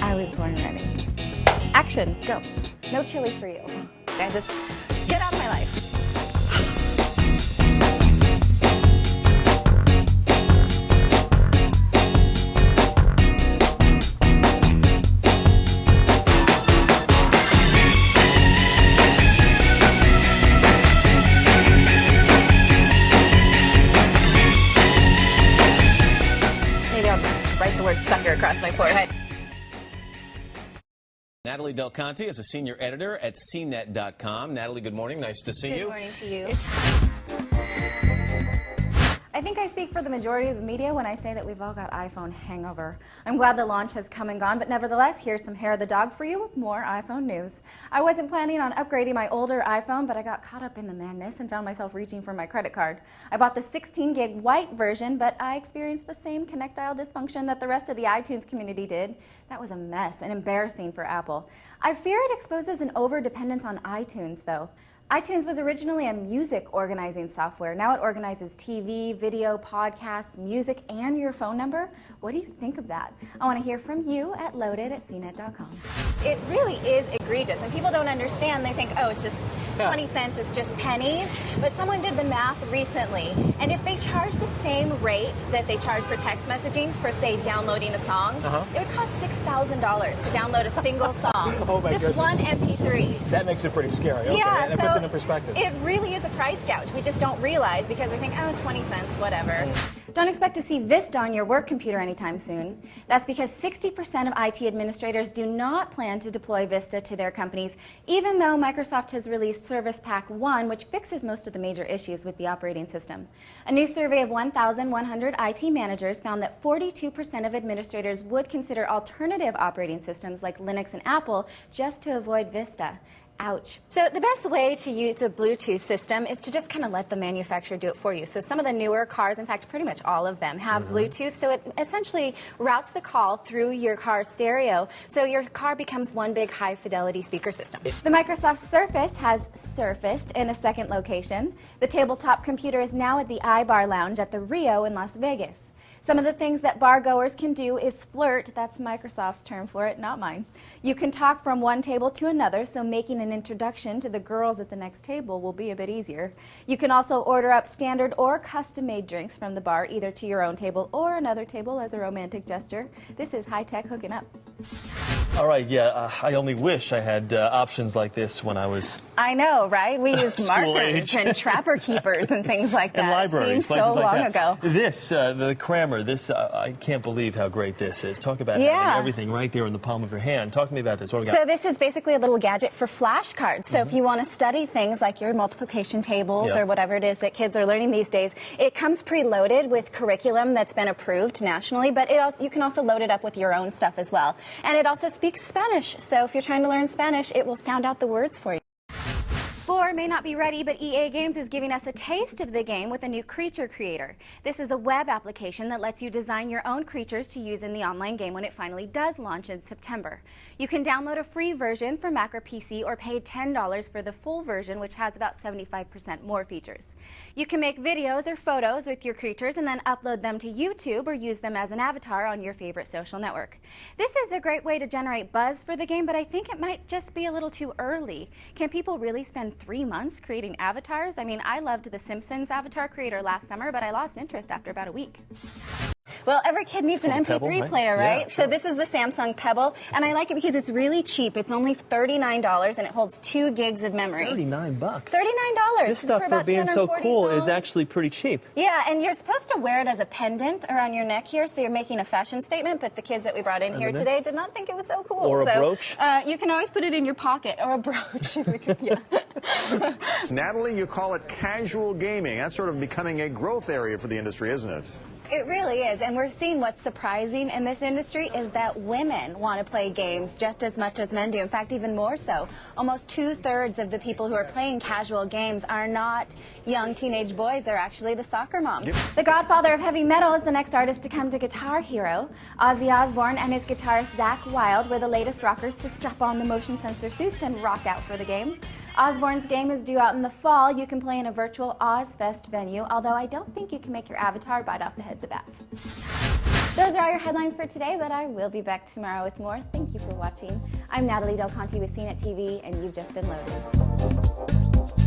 I was born ready. Action, go. No chili for you. Okay, just get out of my life. Maybe I'll just write the word sucker across my forehead. Natali Del Conte is a senior editor at CNET.com. Natali, good morning. Nice to see you. Good morning to you. I think I speak for the majority of the media when I say that we've all got iPhone hangover. I'm glad the launch has come and gone, but nevertheless, here's some hair of the dog for you with more iPhone news. I wasn't planning on upgrading my older iPhone, but I got caught up in the madness and found myself reaching for my credit card. I bought the 16-gig white version, but I experienced the same connect dial dysfunction that the rest of the iTunes community did. That was a mess and embarrassing for Apple. I fear it exposes an over-dependence on iTunes, though. iTunes was originally a music organizing software. Now it organizes TV, video, podcasts, music, and your phone number. What do you think of that? I want to hear from you at loaded@cnet.com. It really is egregious, and people don't understand. They think, oh, it's just 20 cents, it's just pennies. But someone did the math recently, and if they charge the same rate that they charge for text messaging for, say, downloading a song, it would cost $6,000 to download a single song. Oh my just goodness. one MP3. That makes it pretty scary. Okay, Yeah, that puts it in perspective. It really is a price gouge. We just don't realize because we think, oh, 20 cents, whatever. Don't expect to see Vista on your work computer anytime soon. That's because 60% of IT administrators do not plan to deploy Vista to their companies, even though Microsoft has released Service Pack 1, which fixes most of the major issues with the operating system. A new survey of 1,100 IT managers found that 42% of administrators would consider alternative operating systems like Linux and Apple just to avoid Vista. Ouch. So the best way to use a Bluetooth system is to just kind of let the manufacturer do it for you. So some of the newer cars, in fact, pretty much all of them have Bluetooth. So it essentially routes the call through your car's stereo. So your car becomes one big high-fidelity speaker system. The Microsoft Surface has surfaced in a second location. The tabletop computer is now at the iBar Lounge at the Rio in Las Vegas. Some of the things that bar goers can do is flirt. That's Microsoft's term for it, not mine. You can talk from one table to another, so making an introduction to the girls at the next table will be a bit easier. You can also order up standard or custom-made drinks from the bar, either to your own table or another table as a romantic gesture. This is high-tech hooking up. All right, yeah, I only wish I had options like this when I was I know, right? We used markers age. and trapper keepers and things like that. in libraries, It seems places so like long that. ago. This, the Crammer, this, I can't believe how great this is. Talk about having everything right there in the palm of your hand. Talk to me about this. What do we got? So this is basically a little gadget for flashcards. So if you want to study things like your multiplication tables or whatever it is that kids are learning these days, it comes preloaded with curriculum that's been approved nationally, but it also, you can also load it up with your own stuff as well. And it also speaks Spanish. So if you're trying to learn Spanish, it will sound out the words for you. Spore may not be ready, but EA Games is giving us a taste of the game with a new creature creator. This is a web application that lets you design your own creatures to use in the online game when it finally does launch in September. You can download a free version for Mac or PC or pay $10 for the full version, which has about 75% more features. You can make videos or photos with your creatures and then upload them to YouTube or use them as an avatar on your favorite social network. This is a great way to generate buzz for the game, but I think it might just be a little too early. Can people really spend 3 months creating avatars? I mean, I loved the Simpsons avatar creator last summer, but I lost interest after about a week. Well, every kid needs an MP3 Pebble, player, right? right? Yeah, sure. So this is the Samsung Pebble, and I like it because it's really cheap. It's only $39, and it holds 2 gigs of memory. $39. $39. This stuff for being so cool is actually pretty cheap. Yeah, and you're supposed to wear it as a pendant around your neck here, so you're making a fashion statement, but the kids that we brought in here today did not think it was so cool. Or a brooch. You can always put it in your pocket, or a brooch. Yeah. Natali, you call it casual gaming. That's sort of becoming a growth area for the industry, isn't it? It really is, and we're seeing what's surprising in this industry is that women want to play games just as much as men do. In fact, even more so. Almost 2/3 of the people who are playing casual games are not young teenage boys. They're actually the soccer moms. The godfather of heavy metal is the next artist to come to Guitar Hero. Ozzy Osbourne and his guitarist Zakk Wylde were the latest rockers to strap on the motion sensor suits and rock out for the game. Osbourne's game is due out in the fall. You can play in a virtual Ozfest venue, although I don't think you can make your avatar bite off the heads of bats. Those are all your headlines for today, but I will be back tomorrow with more. Thank you for watching. I'm Natali Del Conte with CNET TV, and you've just been loaded.